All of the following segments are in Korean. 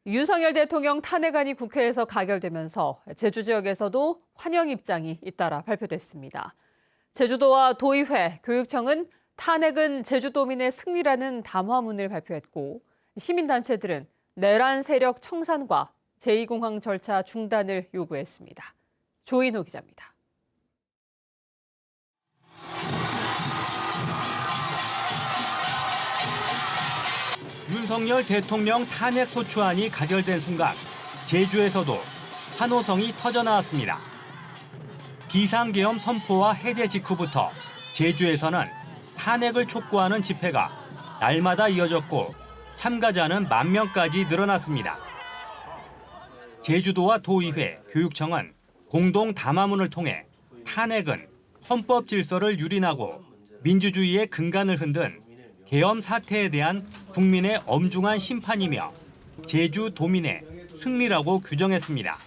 윤석열 대통령 탄핵안이 국회에서 가결되면서 제주 지역에서도 환영 입장이 잇따라 발표됐습니다. 제주도와 도의회, 교육청은 탄핵은 제주도민의 승리라는 담화문을 발표했고 시민단체들은 내란 세력 청산과 제2공항 절차 중단을 요구했습니다. 조인호 기자입니다. 윤석열 대통령 탄핵 소추안이 가결된 순간 제주에서도 환호성이 터져나왔습니다. 비상계엄 선포와 해제 직후부터 제주에서는 탄핵을 촉구하는 집회가 날마다 이어졌고 참가자는 10,000명까지 늘어났습니다. 제주도와 도의회, 교육청은 공동 담화문을 통해 탄핵은 헌법 질서를 유린하고 민주주의의 근간을 흔든 계엄 사태에 대한 국민의 엄중한 심판이며 제주도민의 승리라고 규정했습니다.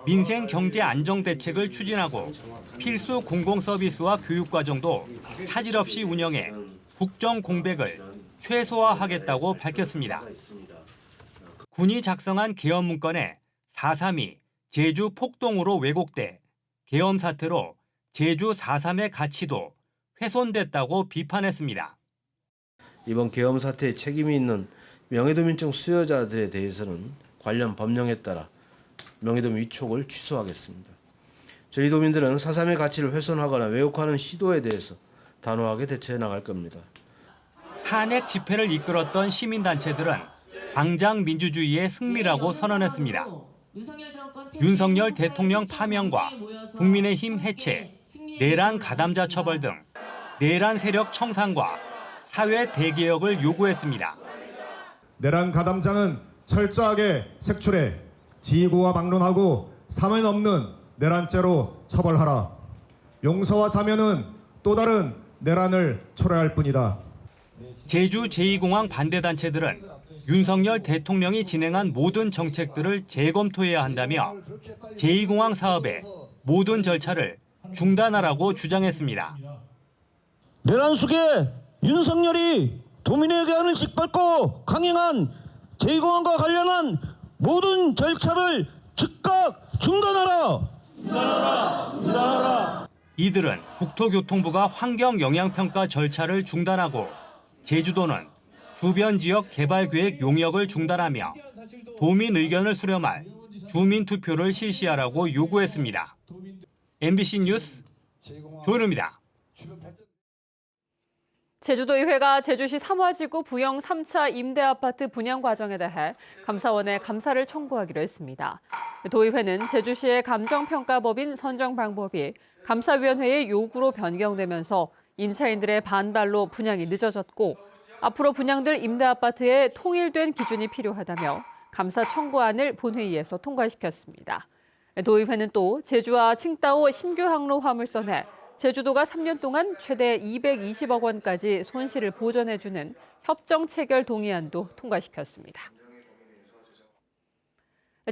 민생 경제 안정 대책을 추진하고 필수 공공서비스와 교육과정도 차질 없이 운영해 국정 공백을 최소화하겠다고 밝혔습니다. 군이 작성한 계엄 문건에 4.3이 제주 폭동으로 왜곡돼 계엄 사태로 제주 4.3의 가치도 훼손됐다고 비판했습니다. 이번 계엄 사태에 책임이 있는 명예도민증 수여자들에 대해서는 관련 법령에 따라 명예도민 위촉을 취소하겠습니다. 저희 도민들은 4.3의 가치를 훼손하거나 왜곡하는 시도에 대해서 단호하게 대처해 나갈 겁니다. 탄핵 집회를 이끌었던 시민단체들은 광장 민주주의의 승리라고 선언했습니다. 윤석열 대통령 파면과 국민의힘 해체, 내란 가담자 처벌 등 내란 세력 청산과 사회 대개혁을 요구했습니다. 내란 가담자는 철저하게 색출해 지휘고와 막론하고 사면 없는 내란죄로 처벌하라. 용서와 사면은 또 다른 내란을 초래할 뿐이다. 제주 제2공항 반대단체들은 윤석열 대통령이 진행한 모든 정책들을 재검토해야 한다며 제2공항 사업의 모든 절차를 중단하라고 주장했습니다. 내란 속에 윤석열이 도민에게 하는 짓밟고 강행한 제2공항과 관련한 모든 절차를 즉각 중단하라! 중단하라! 이들은 국토교통부가 환경영향평가 절차를 중단하고 제주도는 주변 지역 개발계획 용역을 중단하며 도민 의견을 수렴할 주민투표를 실시하라고 요구했습니다. MBC 뉴스 조인호입니다. 제주도의회가 제주시 삼화지구 부영 3차 임대아파트 분양 과정에 대해 감사원에 감사를 청구하기로 했습니다. 도의회는 제주시의 감정평가법인 선정 방법이 감사위원회의 요구로 변경되면서 임차인들의 반발로 분양이 늦어졌고 앞으로 분양될 임대아파트에 통일된 기준이 필요하다며 감사 청구안을 본회의에서 통과시켰습니다. 도의회는 또 제주와 칭따오 신규 항로 화물선에 제주도가 3년 동안 최대 220억 원까지 손실을 보전해주는 협정 체결 동의안도 통과시켰습니다.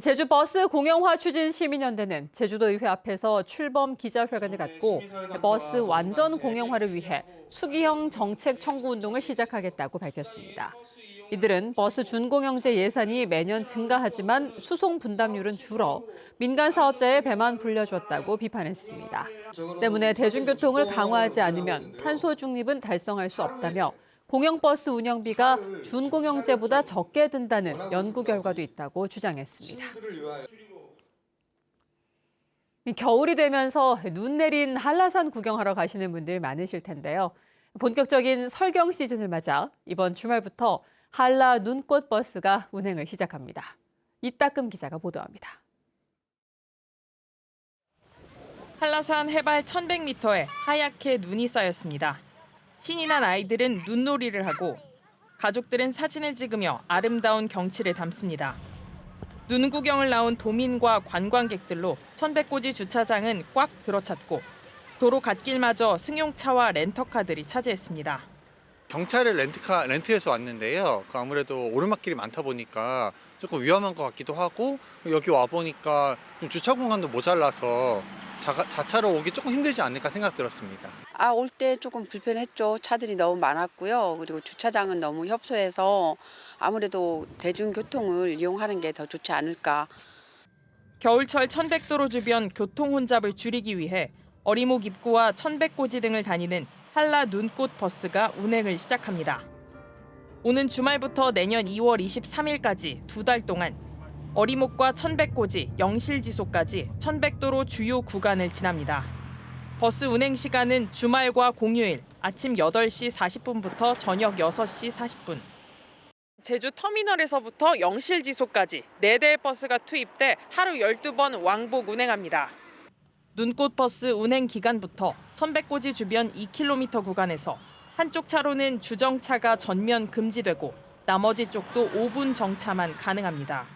제주버스 공영화 추진 시민연대는 제주도의회 앞에서 출범 기자회견을 갖고 버스 완전 공영화를 위해 수기형 정책 청구 운동을 시작하겠다고 밝혔습니다. 이들은 버스 준공영제 예산이 매년 증가하지만 수송 분담률은 줄어 민간 사업자의 배만 불려줬다고 비판했습니다. 때문에 대중교통을 강화하지 않으면 탄소 중립은 달성할 수 없다며 공영버스 운영비가 준공영제보다 적게 든다는 연구 결과도 있다고 주장했습니다. 겨울이 되면서 눈 내린 한라산 구경하러 가시는 분들 많으실 텐데요. 본격적인 설경 시즌을 맞아 이번 주말부터 한라 눈꽃 버스가 운행을 시작합니다. 이따금 기자가 보도합니다. 한라산 해발 1,100m에 하얗게 눈이 쌓였습니다. 신이 난 아이들은 눈놀이를 하고 가족들은 사진을 찍으며 아름다운 경치를 담습니다. 눈 구경을 나온 도민과 관광객들로 1,100고지 주차장은 꽉 들어찼고 도로 갓길마저 승용차와 렌터카들이 차지했습니다. 경차를 렌트해서 왔는데요. 아무래도 오르막길이 많다 보니까 조금 위험한 것 같기도 하고, 여기 와 보니까 좀 주차 공간도 모자라서 자차로 오기 조금 힘들지 않을까 생각 들었습니다. 올 때 조금 불편했죠. 차들이 너무 많았고요. 그리고 주차장은 너무 협소해서 아무래도 대중교통을 이용하는 게 더 좋지 않을까. 겨울철 천백도로 주변 교통 혼잡을 줄이기 위해 어리목 입구와 천백고지 등을 다니는 한라 눈꽃 버스가 운행을 시작합니다. 오는 주말부터 내년 2월 23일까지 2달 동안 어리목과 천백고지, 영실지소까지 천백도로 주요 구간을 지납니다. 버스 운행 시간은 주말과 공휴일 아침 8시 40분부터 저녁 6시 40분. 제주 터미널에서부터 영실지소까지 4대의 버스가 투입돼 하루 12번 왕복 운행합니다. 눈꽃 버스 운행 기간부터 천백고지 주변 2km 구간에서 한쪽 차로는 주정차가 전면 금지되고 나머지 쪽도 5분 정차만 가능합니다.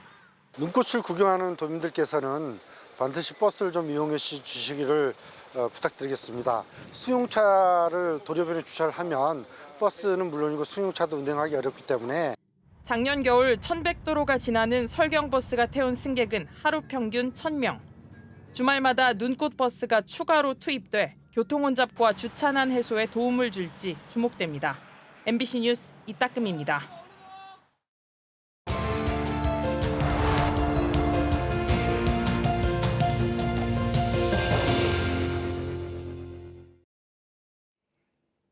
눈꽃을 구경하는 도민들께서는 반드시 버스를 좀 이용해 주시기를 부탁드리겠습니다. 승용차를 도로변에 주차를 하면 버스는 물론이고 승용차도 운행하기 어렵기 때문에 작년 겨울 천백도로가 지나는 설경버스가 태운 승객은 하루 평균 1,000명. 주말마다 눈꽃 버스가 추가로 투입돼 교통혼잡과 주차난 해소에 도움을 줄지 주목됩니다. MBC 뉴스 이따금입니다.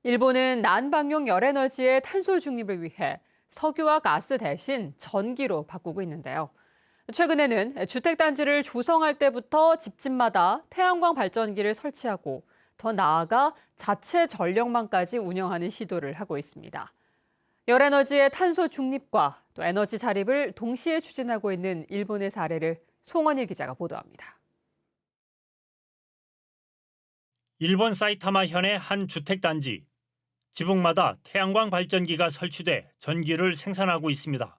일본은 난방용 열에너지의 탄소 중립을 위해 석유와 가스 대신 전기로 바꾸고 있는데요. 최근에는 주택단지를 조성할 때부터 집집마다 태양광 발전기를 설치하고 더 나아가 자체 전력망까지 운영하는 시도를 하고 있습니다. 열에너지의 탄소 중립과 또 에너지 자립을 동시에 추진하고 있는 일본의 사례를 송원일 기자가 보도합니다. 일본 사이타마 현의 한 주택단지. 지붕마다 태양광 발전기가 설치돼 전기를 생산하고 있습니다.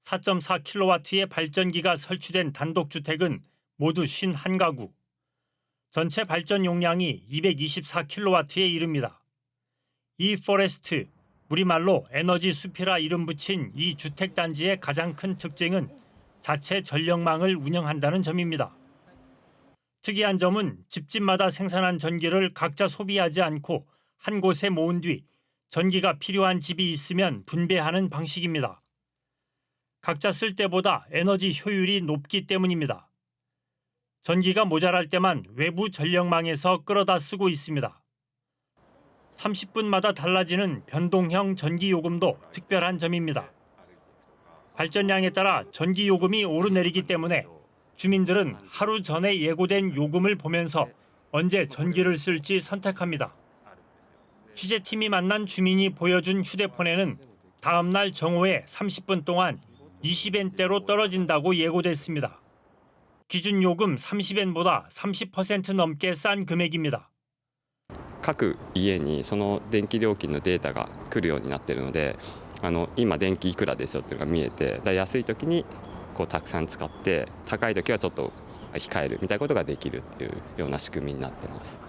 4.4kW의 발전기가 설치된 단독주택은 모두 51가구. 전체 발전 용량이 224kW에 이릅니다. 이 포레스트, 우리말로 에너지 숲이라 이름 붙인 이 주택단지의 가장 큰 특징은 자체 전력망을 운영한다는 점입니다. 특이한 점은 집집마다 생산한 전기를 각자 소비하지 않고 한 곳에 모은 뒤 전기가 필요한 집이 있으면 분배하는 방식입니다. 각자 쓸 때보다 에너지 효율이 높기 때문입니다. 전기가 모자랄 때만 외부 전력망에서 끌어다 쓰고 있습니다. 30분마다 달라지는 변동형 전기 요금도 특별한 점입니다. 발전량에 따라 전기 요금이 오르내리기 때문에 주민들은 하루 전에 예고된 요금을 보면서 언제 전기를 쓸지 선택합니다. 취재팀이 만난 주민이 보여준 휴대폰에는 다음 날 정오에 30분 동안 20엔대로 떨어진다고 예고됐습니다. 기준 요금 30엔보다 30% 넘게 싼 금액입니다. 各家にその電気料金のデータが来るようになっているので、今電気いくらですよっていうのが見えて、安い時にたくさん使って高い時はちょっと控えるみたいなことができるっていうような仕組みになっています。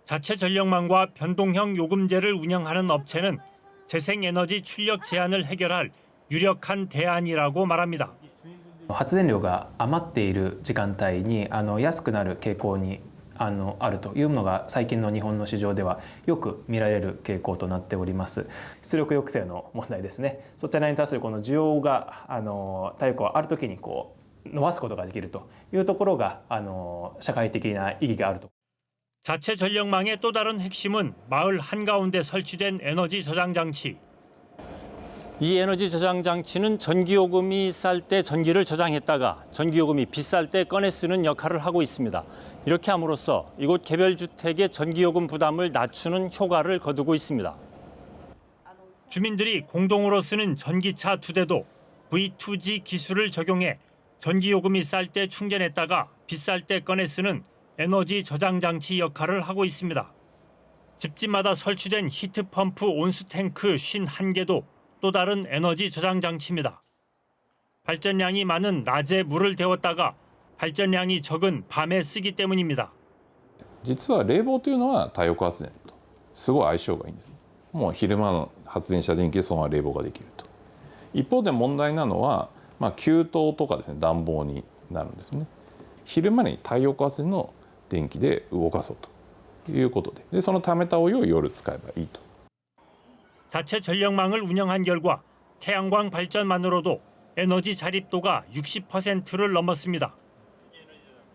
자체 전력망과 변동형 요금제를 운영하는 업체는 재생에너지 출력 제한을 해결할 유력한 대안이라고 말합니다. 発電量が余っている時間帯に安くなる傾向にあるというのが最近の日本の市場ではよく見られる傾向となっております。出力抑制の問題ですね。そちらに対するこの需要が太陽光ある時に伸ばすことができるというところが社会的な意義があると。 자체 전력망의 또 다른 핵심은 마을 한가운데 설치된 에너지 저장 장치. 이 에너지 저장 장치는 전기요금이 쌀 때 전기를 저장했다가 전기요금이 비쌀 때 꺼내 쓰는 역할을 하고 있습니다. 이렇게 함으로써 이곳 개별 주택의 전기요금 부담을 낮추는 효과를 거두고 있습니다. 주민들이 공동으로 쓰는 전기차 2대도 V2G 기술을 적용해 전기요금이 쌀 때 충전했다가 비쌀 때 꺼내 쓰는 에너지 저장 장치 역할을 하고 있습니다. 집집마다 설치된 히트펌프 온수탱크 51개도 또 다른 에너지 저장 장치입니다. 발전량이 많은 낮에 물을 데웠다가 발전량이 적은 밤에 쓰기 때문입니다. 実は冷房というのは太陽光発電とすごい相性がいいんです。もう昼間の発電した電気でそのまま冷房ができると。一方で問題なのは、給湯とかですね、暖房になるんですね。昼間に太陽光発電の電気で動かそうということで、その貯めたお湯を夜使えばいいと。 자체 전력망을 운영한 결과 태양광 발전만으로도 에너지 자립도가 60%를 넘었습니다.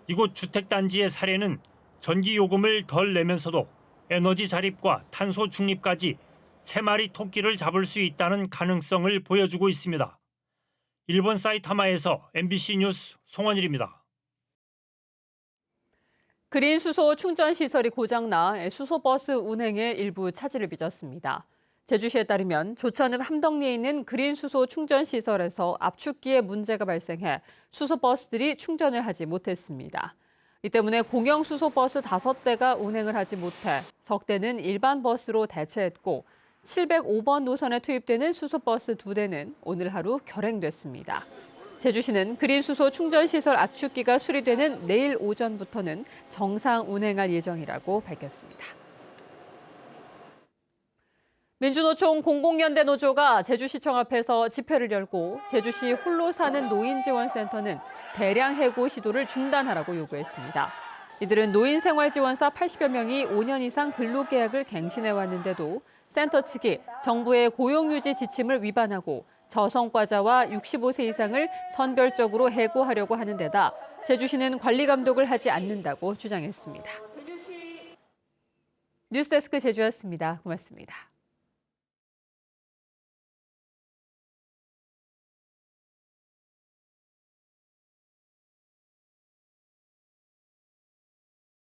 이곳 주택단지의 사례는 전기 요금을 덜 내면서도 에너지 자립과 탄소 중립까지 3마리 토끼를 잡을 수 있다는 가능성을 보여주고 있습니다. 일본 사이타마에서 MBC 뉴스 송원일입니다. 그린 수소 충전 시설이 고장나 수소버스 운행에 일부 차질을 빚었습니다. 제주시에 따르면 조천읍 함덕리에 있는 그린 수소 충전 시설에서 압축기에 문제가 발생해 수소버스들이 충전을 하지 못했습니다. 이 때문에 공영 수소버스 5대가 운행을 하지 못해 석 대는 일반 버스로 대체했고 705번 노선에 투입되는 수소버스 2대는 오늘 하루 결행됐습니다. 제주시는 그린 수소 충전 시설 압축기가 수리되는 내일 오전부터는 정상 운행할 예정이라고 밝혔습니다. 민주노총 공공연대 노조가 제주시청 앞에서 집회를 열고 제주시 홀로 사는 노인지원센터는 대량 해고 시도를 중단하라고 요구했습니다. 이들은 노인생활지원사 80여 명이 5년 이상 근로계약을 갱신해왔는데도 센터 측이 정부의 고용유지 지침을 위반하고 저성과자와 65세 이상을 선별적으로 해고하려고 하는 데다 제주시는 관리 감독을 하지 않는다고 주장했습니다. 뉴스데스크 제주였습니다. 고맙습니다.